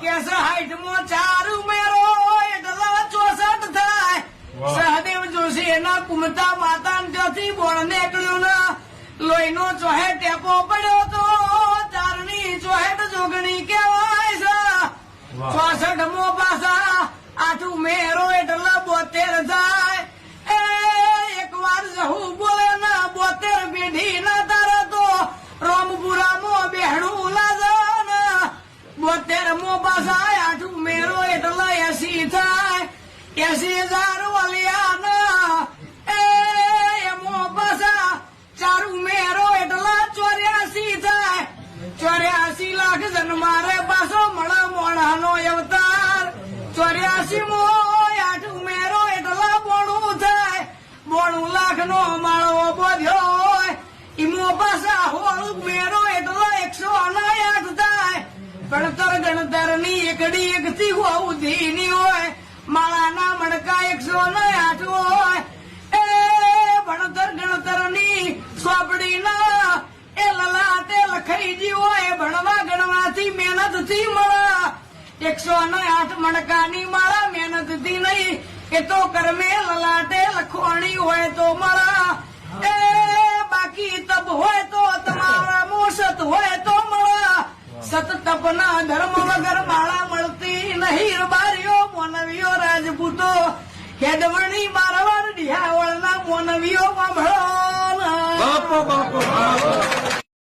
કે 60 4 ઉમેરો એટલે 64 થાય. સહદેવ જોશી એના કુમતા માતા ત્યાંથી બોણ નીકળ્યો ને લોહીનો ચોહે ટેકો પડ્યો તો ચારની ચોહેટ જોગણી કહેવાય છે. 64 પાછા 8 ઉમેરો એટલે 72 થાય. એક વાર જહુ બોલે ના 72 પેઢી ના તારે તો રોમપુરામાં બેહણું લાગે ને 72 પાછા 8 ઉમેરો એટલે 80 થાય. 80,000 વાલિયા ના એમાં પાછા 4 ઉમેરો એટલે 84 થાય. 84 લાખ જન્મારે પાછો મળે મોણાનો અવતાર. 84 માં 8 ઉમેરો એટલે 92 થાય. 92 લાખ નો માળો બોધ્યો હોય ઈમો પાછા 16 ઉમેરો એટલે 108 થાય. ગણતર ની એકડી એકથી ઉધી ની હોય માળાના મણકા 108 હોય. ગણતર ની સોપડી ના એ લલાટે લખાઈ જી હોય ભણવા ગણવાથી મહેનત થી મળે. 108 મણકાની માળા મહેનત થી નહીં એ તો કર્મે લલાટે લખવાણી હોય તો મળે. બાકી તપ હોય તો તમારા મોસત હોય તો મળે. સત તપના ધર્મ વગર માળા મળતી નહીં. બારીઓ મોનવીઓ રાજપૂતો હેડવણી મારવાડ ડિહાવળના મોનવીઓ સાંભળો. બાપો બાપો